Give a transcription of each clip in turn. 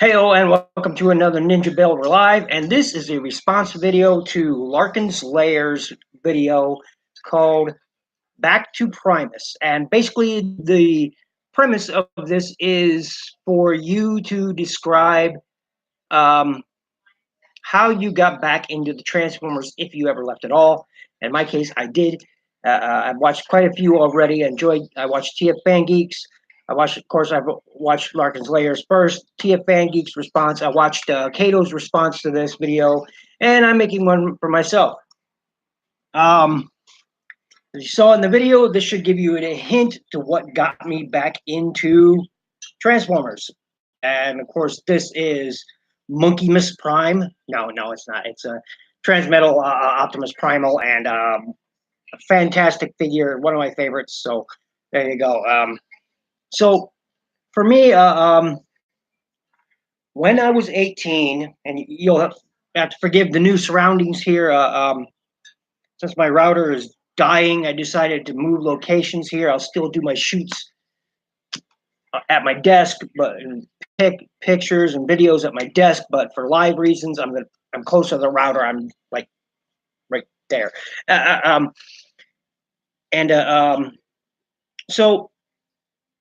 Heyo and welcome to another NinjaBill Live, and this is a response video to Lrakins Lair's video called Back to Primus. And basically the premise of this is for you to describe how you got back into the Transformers, if you ever left at all. In my case, I did. I've watched quite a few already. I watched TF Fan Geeks. I've watched Lrakins Lair's first, TF Fan Geeks response. I watched Kato's response to this video, and I'm making one for myself. As you saw in the video, this should give you a hint to what got me back into Transformers. And of course, this is Monkey Miss Prime. No, it's not. It's a Transmetal Optimus Primal, and a fantastic figure, one of my favorites. So there you go. So for me, when I was 18, and you'll have to forgive the new surroundings here. Since my router is dying, I decided to move locations here. I'll still do my shoots at my desk, but pick pictures and videos at my desk. But for live reasons, I'm close to the router. I'm like right there. So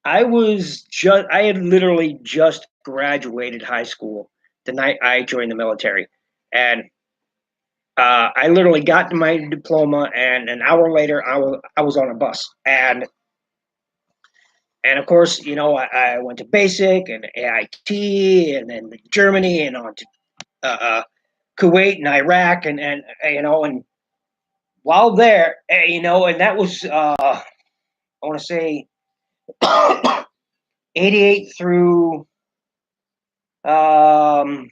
I had literally just graduated high school the night I joined the military, and I literally got my diploma, and an hour later I was on a bus, and of course, you know, I went to basic and AIT, and then Germany, and on to Kuwait and Iraq, and you know, and while there, you know, and that was I want to say 88 through or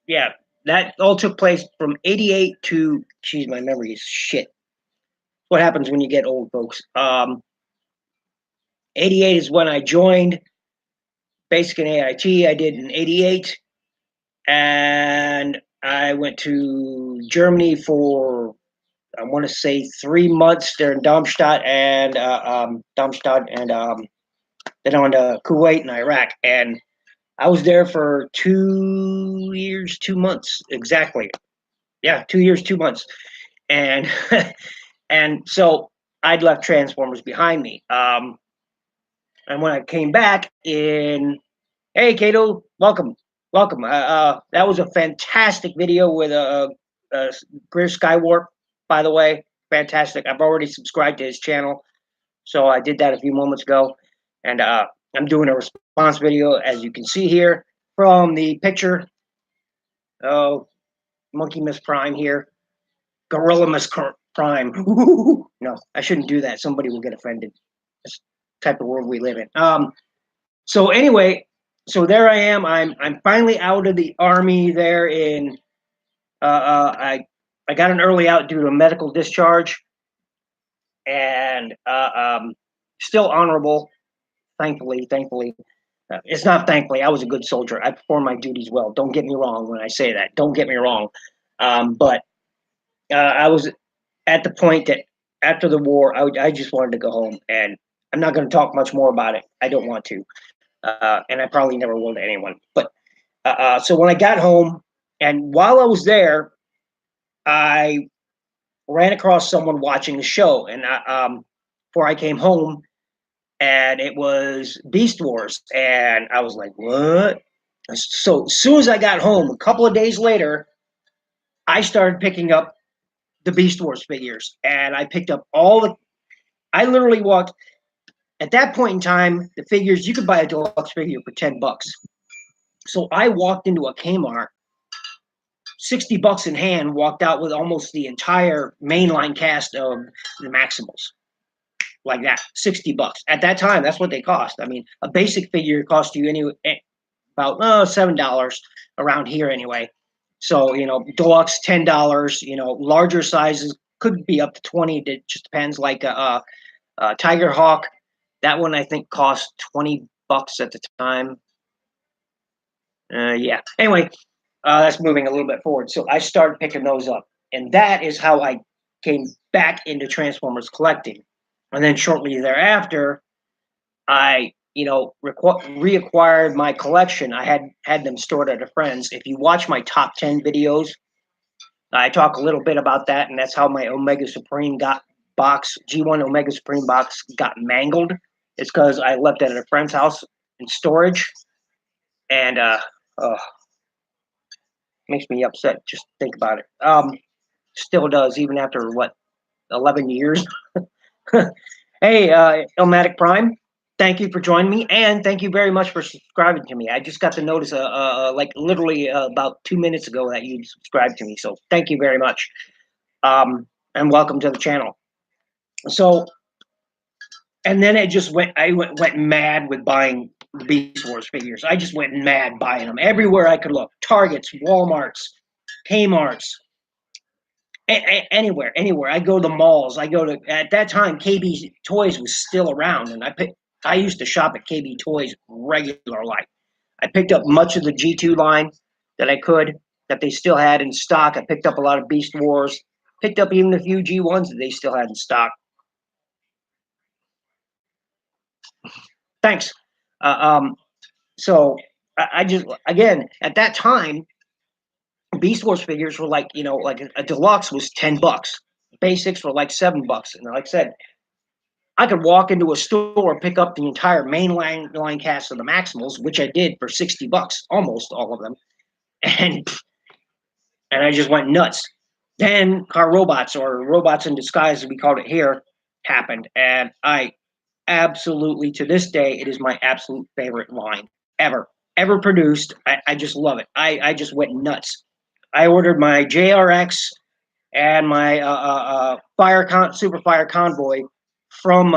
yeah, that all took place from 88 to, geez, my memory is shit. What happens when you get old, folks? 88 is when I joined basic and AIT. I did in 88, and I went to Germany for, I want to say, 3 months there in Darmstadt, and then on to Kuwait and Iraq, and I was there for 2 years, 2 months exactly. Yeah, 2 years, 2 months, and and so I'd left Transformers behind me. And when I came back in, hey Kato, welcome. That was a fantastic video with Greer Skywarp, by the way, fantastic. I've already subscribed to his channel, so I did that a few moments ago, and I'm doing a response video, as you can see here from the picture. Oh, Monkey Miss Prime here, Gorilla Miss Prime. No, I shouldn't do that. Somebody will get offended. That's the type of world we live in. So anyway, so there I am. I'm finally out of the army there in. I got an early out due to a medical discharge, and still honorable, thankfully. It's not thankfully. I was a good soldier. I performed my duties well. Don't get me wrong when I say that. Don't get me wrong. But I was at the point that after the war, I just wanted to go home, and I'm not going to talk much more about it. I don't want to, and I probably never will to anyone. But so when I got home, and while I was there, I ran across someone watching the show, and before I came home, and it was Beast Wars, and I was like, "What?" So as soon as I got home, a couple of days later, I started picking up the Beast Wars figures, and I picked up all the. I literally walked. At that point in time, the figures you could buy a deluxe figure for $10. So I walked into a Kmart, $60 in hand, walked out with almost the entire mainline cast of the Maximals, like that, $60. At that time, that's what they cost. I mean, a basic figure cost you about $7 around here anyway. So, you know, deluxe $10. You know, larger sizes could be up to 20. It just depends. Like Tiger Hawk, that one I think cost $20 at the time. Yeah. Anyway, that's moving a little bit forward. So I started picking those up, and that is how I came back into Transformers collecting. And then shortly thereafter, I reacquired my collection. I had them stored at a friend's. If you watch my top 10 videos, I talk a little bit about that, and that's how my Omega Supreme G1 Omega Supreme box got mangled. It's because I left it at a friend's house in storage, and makes me upset just to think about it. Still does, even after 11 years. Hey, Ilmatic Prime, thank you for joining me, and thank you very much for subscribing to me. I just got the notice, like literally about 2 minutes ago that you subscribed to me, so thank you very much. And welcome to the channel. So, and then I went mad with buying the Beast Wars figures. I just went mad buying them everywhere I could look. Targets, Walmarts, Kmart's, anywhere. I go to the malls. At that time, KB Toys was still around, and I used to shop at KB Toys regularly. I picked up much of the G2 line that I could, that they still had in stock. I picked up a lot of Beast Wars, picked up even a few G1s that they still had in stock. Thanks. So I just, again, at that time, Beast Wars figures were like, like a deluxe was $10. Basics were like $7. And like I said, I could walk into a store, pick up the entire line cast of the Maximals, which I did for $60, almost all of them, and I just went nuts. Then Car Robots, or Robots in Disguise, as we called it here, happened, and I absolutely, to this day, it is my absolute favorite line ever produced. I just love it. I just went nuts. I ordered my JRX and my Super Fire Convoy from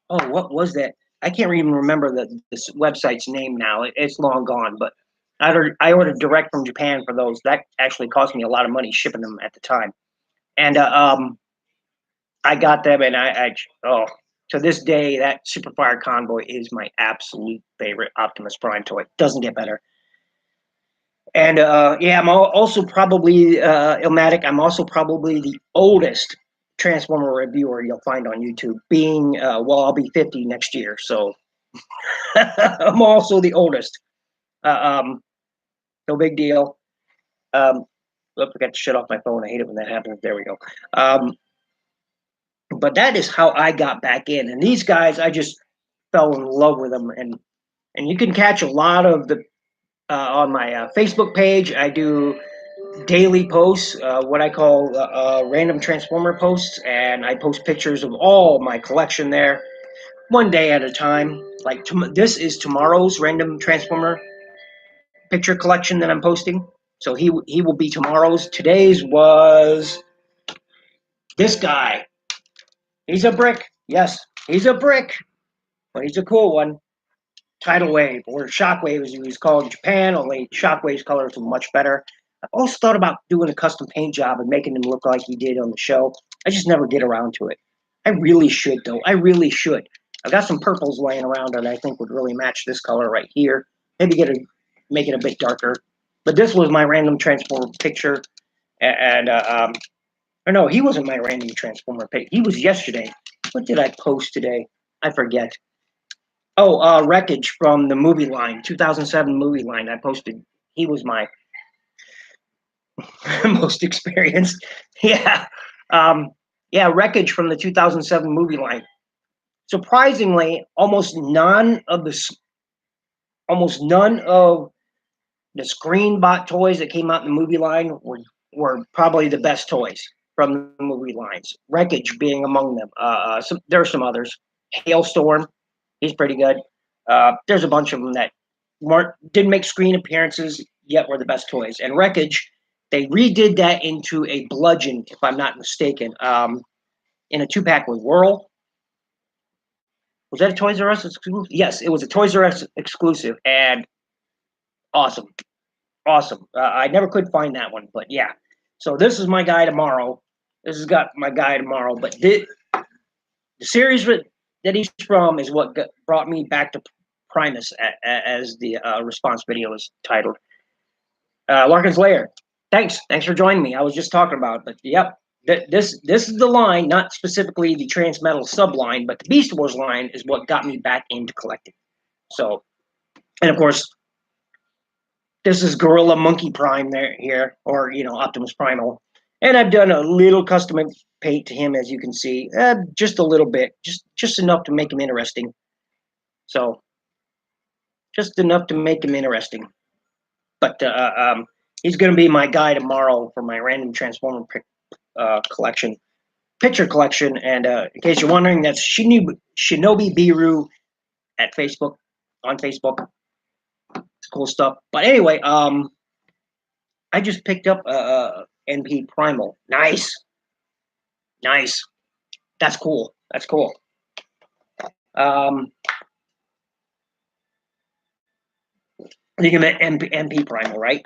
what was that? I can't even remember this website's name now. It's long gone, but I ordered direct from Japan for those. That actually cost me a lot of money shipping them at the time, and I got them, and to this day, that Super Fire Convoy is my absolute favorite Optimus Prime toy. Doesn't get better. And yeah, I'm also probably Ilmatic. I'm also probably the oldest Transformer reviewer you'll find on YouTube. Being I'll be 50 next year, so I'm also the oldest. No big deal. I forgot to shut off my phone. I hate it when that happens. There we go. But that is how I got back in. And these guys, I just fell in love with them. And you can catch a lot of the on my Facebook page. I do daily posts, what I call random Transformer posts, and I post pictures of all my collection there, one day at a time. Like this is tomorrow's random Transformer picture collection that I'm posting. So he will be tomorrow's. Today's was this guy. He's a brick. Yes, he's a brick, but he's a cool one. Tidal Wave, or Shockwave as he was called in Japan, only Shockwave's colors were much better. I also thought about doing a custom paint job and making him look like he did on the show. I just never get around to it. I really should, though. I really should. I've got some purples laying around that I think would really match this color right here. Maybe make it a bit darker. But this was my random Transformer picture. And, or no, he wasn't my random Transformer pic. He was yesterday. What did I post today? I forget. Oh, Wreckage from the movie line, 2007 movie line. I posted. He was my most experienced. Yeah. Yeah, Wreckage from the 2007 movie line. Surprisingly, almost none of the screen bot toys that came out in the movie line were probably the best toys from the movie lines. Wreckage being among them. There are some others. Hailstorm, he's pretty good. There's a bunch of them that didn't make screen appearances yet were the best toys. And Wreckage, they redid that into a bludgeon, if I'm not mistaken, in a 2-pack with Whirl. Was that a Toys R Us exclusive? Yes, it was a Toys R Us exclusive, and awesome. Awesome. I never could find that one, but yeah. So this is my guy tomorrow. This has got my guy tomorrow, but the series that he's from is what brought me back to Primus, as the response video is titled. Lrakins Lair. Thanks for joining me. I was just talking about it, but yep. This is the line, not specifically the Transmetal subline, but the Beast Wars line is what got me back into collecting. So, and of course, this is Gorilla Monkey Prime here, or Optimus Primal, and I've done a little custom paint to him, as you can see, just a little bit, just enough to make him interesting. So, just enough to make him interesting. But he's going to be my guy tomorrow for my random Transformer collection, picture collection. And in case you're wondering, that's Shinobi Biru at Facebook, on Facebook. It's cool stuff. But anyway, I just picked up NP Primal. Nice. That's cool. You can make NP Primal, right?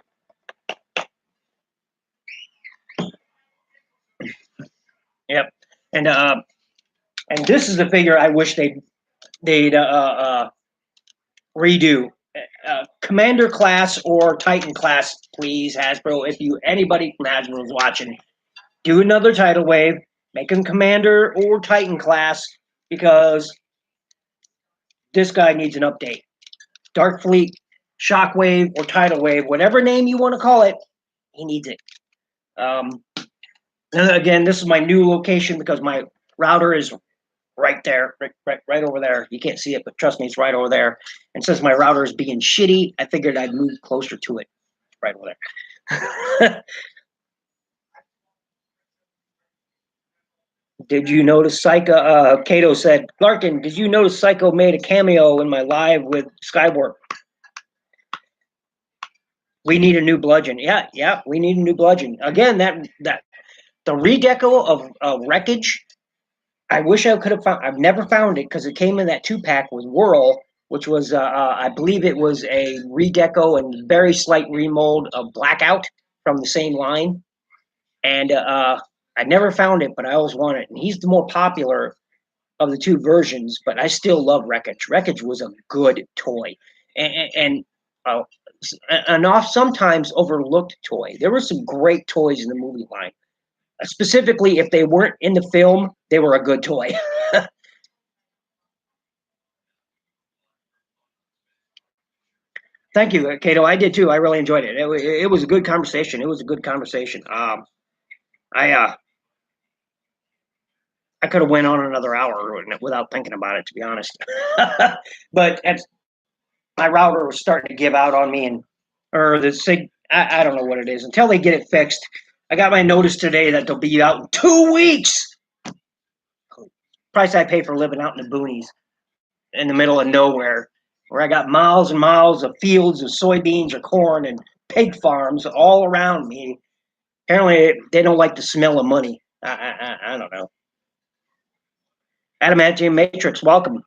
Yep. And this is the figure I wish they'd redo. Commander class or Titan class, please, Hasbro. If anybody from Hasbro is watching, do another tidal wave, make him Commander or Titan class, because this guy needs an update. Dark Fleet, Shockwave, or Tidal Wave, whatever name you want to call it, he needs it. And again, this is my new location because my router is right there, right over there. You can't see it, but trust me, it's right over there. And since my router is being shitty, I figured I'd move closer to it. Right over there. Did you notice Psycho? Kato said, Larkin, did you notice Psycho made a cameo in my live with Skywarp? We need a new bludgeon. Yeah, we need a new bludgeon. Again, that the redeco of Wreckage, I wish I could have found. I've never found it because it came in that 2-pack with Whirl, which was I believe it was a redeco and very slight remold of Blackout from the same line, and I never found it, but I always want it. And he's the more popular of the two versions, but I still love Wreckage. Wreckage was a good toy, and an off sometimes overlooked toy. There were some great toys in the movie line. Specifically, if they weren't in the film, they were a good toy. Thank you, Kato. I did too. I really enjoyed it. It was a good conversation. I I could have went on another hour without thinking about it, to be honest. But my router was starting to give out on me, or the sig. I don't know what it is until they get it fixed. I got my notice today that they'll be out in 2 weeks. Price I pay for living out in the boonies, in the middle of nowhere, where I got miles and miles of fields of soybeans or corn and pig farms all around me. Apparently, they don't like the smell of money. I don't know. Adamantium Matrix, welcome.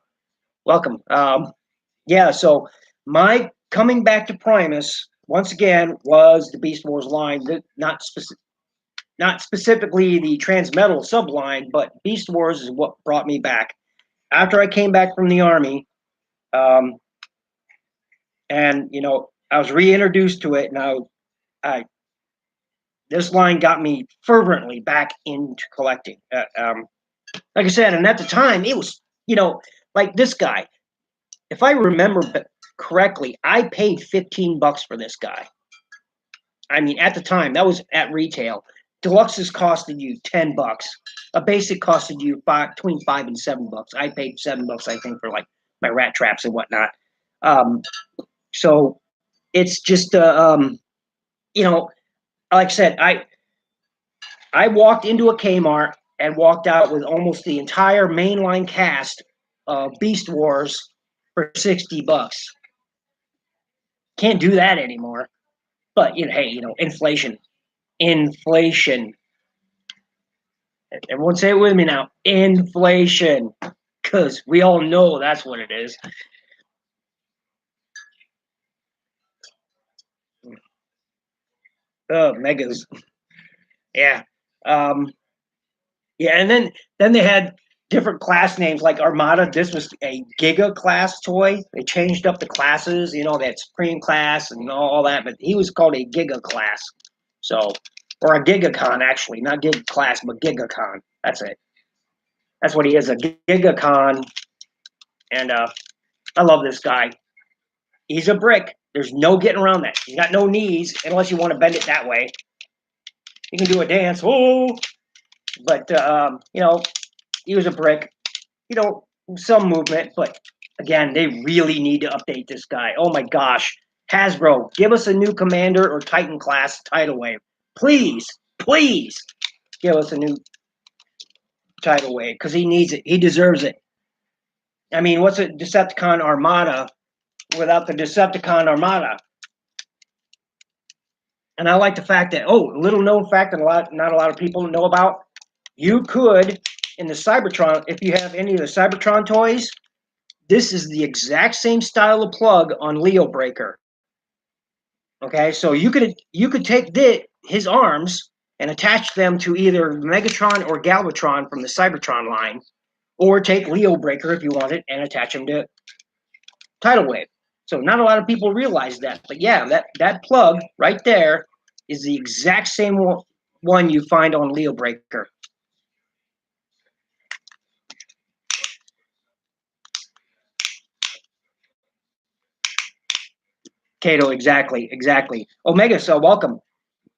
Yeah, so my coming back to Primus once again was the Beast Wars line, not specifically the Transmetal subline, but Beast Wars is what brought me back. After I came back from the Army, and I was reintroduced to it, and this line got me fervently back into collecting. Like I said, and at the time, it was like this guy. If I remember correctly, I paid $15 for this guy. I mean, at the time, that was at retail. Deluxes costed you $10. A basic costed you between $5 and $7. I paid $7, I think, for like my rat traps and whatnot. So it's just like I said, I walked into a Kmart and walked out with almost the entire mainline cast of Beast Wars for $60. Can't do that anymore. But hey, inflation. Everyone say it with me now. Inflation. Because we all know that's what it is. Megas. Yeah. Yeah, and then they had different class names like Armada. This was a Giga class toy. They changed up the classes. They had Supreme class and all that, but he was called a Giga class. So or a Gigacon, actually, not Gig Class, but Gigacon. That's it. That's what he is, a Gigacon. And I love this guy. He's a brick. There's no getting around that. He's got no knees, unless you want to bend it that way. He can do a dance, oh, but you know, he was a brick. You know, some movement, but again, they really need to update this guy. Oh my gosh, Hasbro, give us a new Commander or Titan class tidal wave, please, please, give us a new tidal wave because he needs it. He deserves it. I mean, what's a Decepticon Armada without the Decepticon Armada? And I like the fact that, oh, little known fact that not a lot of people know about, you could, in the Cybertron, if you have any of the Cybertron toys, this is the exact same style of plug on Leo Breaker. Okay, so you could take his arms and attach them to either Megatron or Galvatron from the Cybertron line, or take Leo Breaker if you want it and attach them to Tidal Wave. So not a lot of people realize that, but yeah, that plug right there is the exact same one you find on Leo Breaker. Kato, exactly. Omega, so welcome.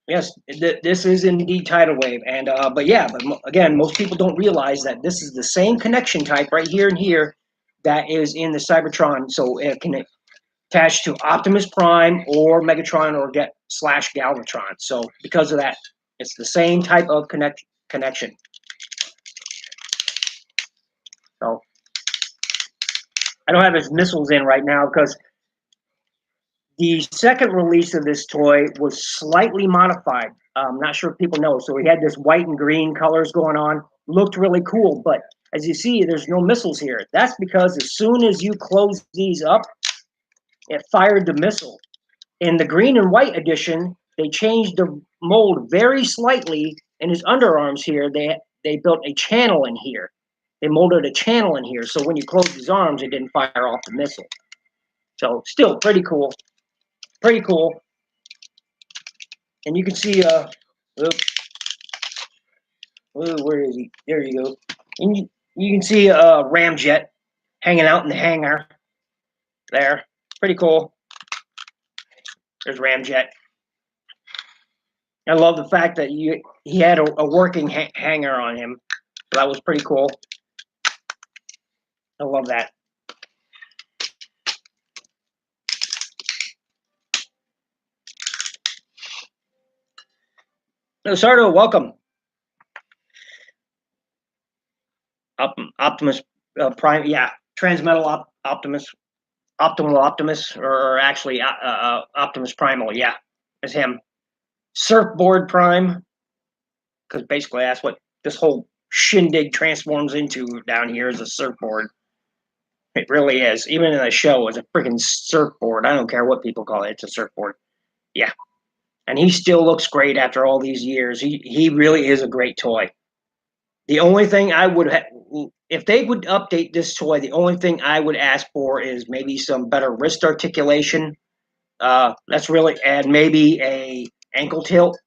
Yes, this is indeed tidal wave, and but again, most people don't realize that this is the same connection type right here and here that is in the Cybertron, so it can attach to Optimus Prime or Megatron or / Galvatron. So because of that, it's the same type of connection. So I don't have his missiles in right now because the second release of this toy was slightly modified. I'm not sure if people know. So we had this white and green colors going on. Looked really cool, but as you see, there's no missiles here. That's because as soon as you close these up, it fired the missile. In the green and white edition, they changed the mold very slightly. In his underarms here, they built a channel in here. They molded a channel in here, so when you close his arms, it didn't fire off the missile. So still pretty cool. Pretty cool. And you can see, where is he? There you go. And you can see a ramjet hanging out in the hangar there. Pretty cool. There's ramjet. I love the fact that he had a working hangar on him. So that was pretty cool. I love that. Sardo, welcome. Optimus Prime, yeah. Transmetal Optimus. Optimal Optimus, or actually Optimus Primal, yeah. It's him. Surfboard Prime, because basically that's what this whole shindig transforms into down here is a surfboard. It really is. Even in the show, it's a freaking surfboard. I don't care what people call it. It's a surfboard. Yeah. And he still looks great after all these years. He really is a great toy. The only thing I would if they would update this toy, the only thing I would ask for is maybe some better wrist articulation. That's really, and maybe a ankle tilt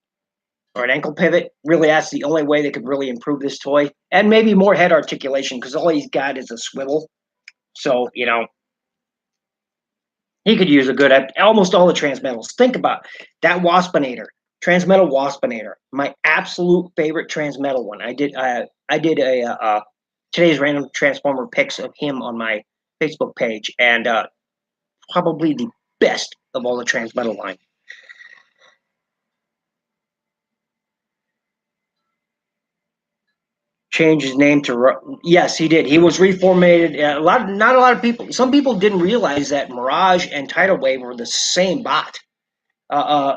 or an ankle pivot. Really, that's the only way they could really improve this toy. And maybe more head articulation because all he's got is a swivel. So, you know, he could use a good almost all the transmetals. Think about that Waspinator, transmetal Waspinator, my absolute favorite transmetal one. I did a today's random transformer pics of him on my Facebook page, and probably the best of all the transmetal line. Changed his name to yes, he did. He was reformatted. Not a lot of people. Some people didn't realize that Mirage and Tidal Wave were the same bot.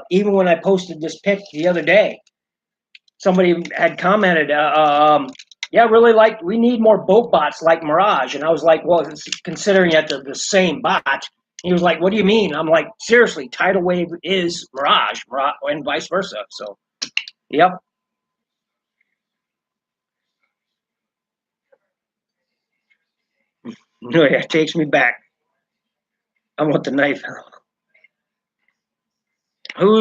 Even when I posted this pic the other day, somebody had commented, "Yeah, really like we need more boat bots like Mirage." And I was like, "Well, considering that they're the same bot." He was like, "What do you mean?" I'm like, "Seriously, Tidal Wave is Mirage, and vice versa." So, yep. No, yeah, takes me back. I want the knife. Who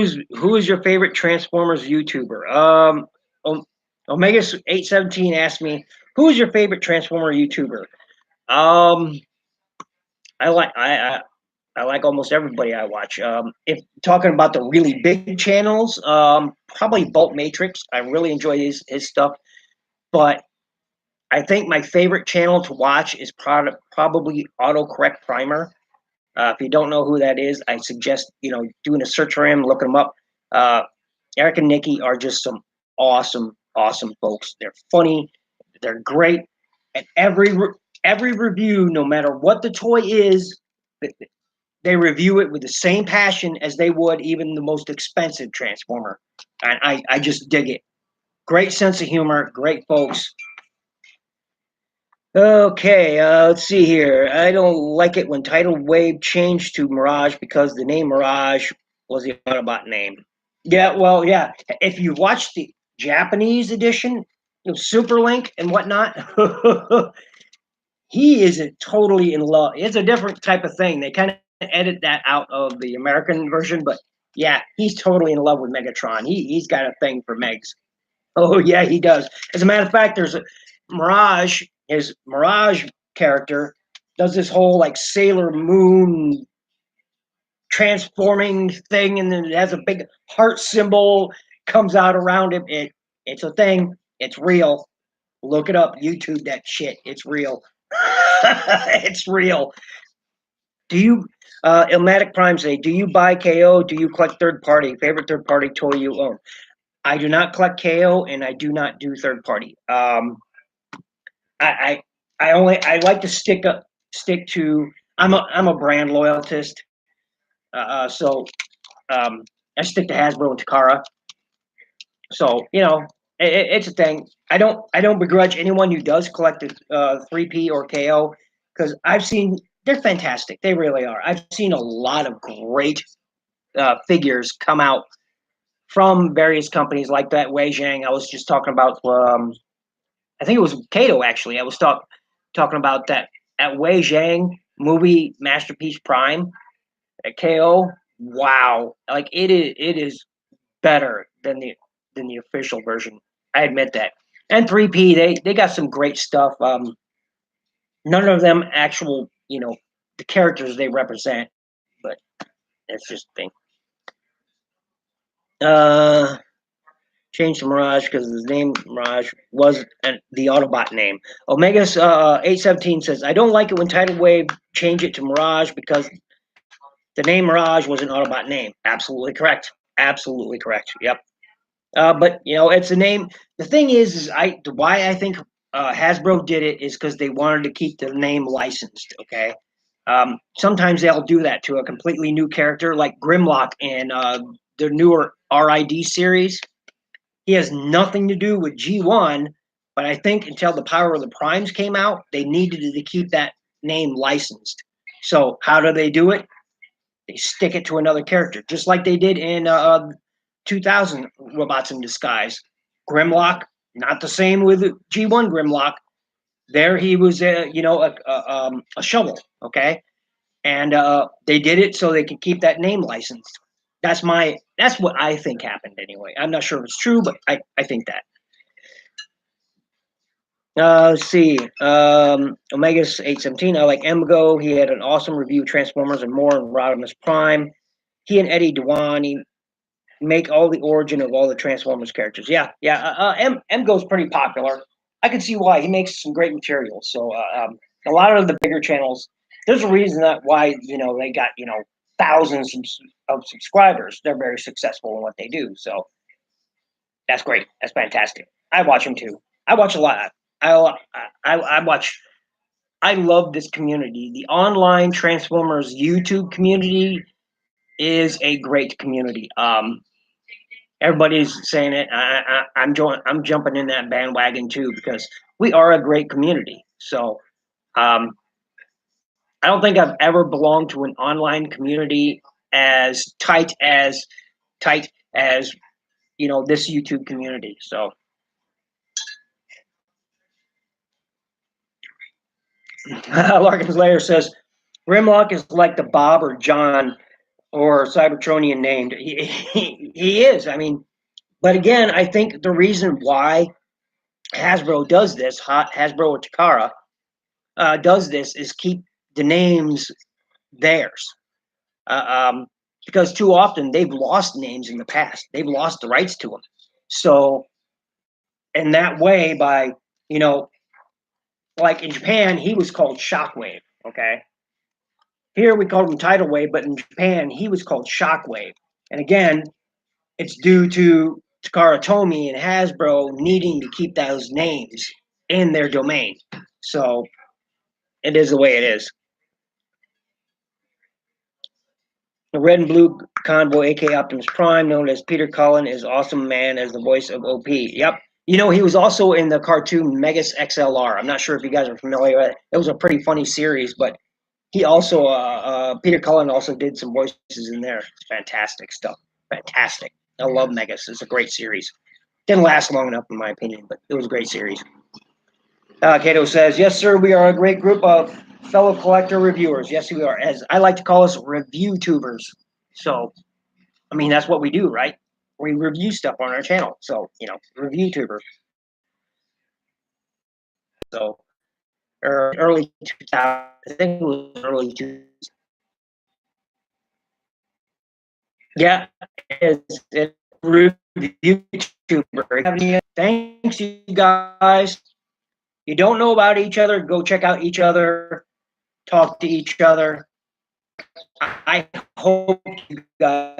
is your favorite Transformers YouTuber? Omega 817 asked me, who is your favorite Transformer YouTuber? Um, I like I like almost everybody I watch. If talking about the really big channels, probably Bolt Matrix. I really enjoy his stuff. But I think my favorite channel to watch is probably Autocorrect Primer. If you don't know who that is, I suggest doing a search for him, looking him up. Uh, Eric and Nikki are just some awesome folks. They're funny, they're great, and every review, no matter what the toy is, they review it with the same passion as they would even the most expensive Transformer. And I just dig it. Great sense of humor, great folks. Okay, let's see here. I don't like it when Tidal Wave changed to Mirage because the name Mirage was the Autobot name. Yeah, well, yeah. If you watch the Japanese edition, Super Link and whatnot, he isn't totally in love. It's a different type of thing. They kind of edit that out of the American version, but yeah, he's totally in love with Megatron. He's got a thing for Megs. Oh yeah, he does. As a matter of fact, there's a Mirage. His Mirage character does this whole like Sailor Moon transforming thing, and then it has a big heart symbol comes out around him. It's a thing. It's real. Look it up. YouTube that shit. It's real. It's real. Do you, Ilmatic Prime say, do you buy KO? Do you collect third party? Favorite third party toy you own? I do not collect KO, and I do not do third party. I I like to stick to. I'm a brand loyalist. So I stick to Hasbro and Takara. So it's a thing. I don't begrudge anyone who does collect the 3P or KO because I've seen they're fantastic. They really are. I've seen a lot of great figures come out from various companies like that Wei Zhang I was just talking about. I think it was Kato actually. I was talking about that at Wei Zhang movie Masterpiece Prime at KO. Wow, like it is better than the official version. I admit that. And 3P, they got some great stuff. None of them actual, the characters they represent, but that's just the thing. Uh, Changed to Mirage because his name Mirage was the Autobot name. Omega 817 says, I don't like it when Tidal Wave change it to Mirage because the name Mirage was an Autobot name. Absolutely correct. Absolutely correct. Yep. But it's a name. The thing is why I think Hasbro did it is because they wanted to keep the name licensed. Okay. Sometimes they'll do that to a completely new character, like Grimlock in the newer RID series. He has nothing to do with G1, but I think until the Power of the Primes came out, they needed to keep that name licensed. So how do they do it? They stick it to another character, just like they did in 2000 Robots in Disguise. Grimlock, not the same with G1 Grimlock. There he was, a shovel, okay? And they did it so they could keep that name licensed. That's what I think happened anyway. I'm not sure if it's true, but I think that. Let's see. Omega's 817. I like Emgo. He had an awesome review of Transformers and more in Rodimus Prime. He and Eddie Dewan make all the origin of all the Transformers characters. Yeah. Emgo's pretty popular. I can see why. He makes some great material. So a lot of the bigger channels, there's a reason that why they got thousands of subscribers. They're very successful in what they do. So that's great. That's fantastic. I watch them too. I watch a lot. I watch. I love this community. The online Transformers YouTube community is a great community. Everybody's saying it. I'm jumping in that bandwagon too because we are a great community. So I don't think I've ever belonged to an online community as tight as this YouTube community. So Lrakins Lair says Grimlock is like the Bob or John or Cybertronian named. He is. I mean, but again, I think the reason why Hasbro does this, Hasbro or Takara does this, is keep the names theirs. Because too often they've lost names in the past. They've lost the rights to them. So, in that way, by, you know, like in Japan, he was called Shockwave. Okay. Here we called him Tidal Wave, but in Japan, he was called Shockwave. And again, it's due to Takara Tomy and Hasbro needing to keep those names in their domain. So it is the way it is. The Red and Blue Convoy, aka Optimus Prime, known as Peter Cullen, is Awesome Man as the voice of OP. Yep. You know, he was also in the cartoon Megas XLR. I'm not sure if you guys are familiar with it. It was a pretty funny series, but he also, Peter Cullen also did some voices in there. It's fantastic stuff. Fantastic. I love Megas. It's a great series. Didn't last long enough, in my opinion, but it was a great series. Kato says, yes, sir, we are a great group of fellow collector reviewers. Yes, we are. As I like to call us, review tubers. So, I mean, that's what we do, right? We review stuff on our channel. So, you know, review tuber. So, early 2000s, I think it was early 2000s. Yeah, it's review tuber. Thanks, you guys. You don't know about each other, go check out each other, talk to each other. I hope you guys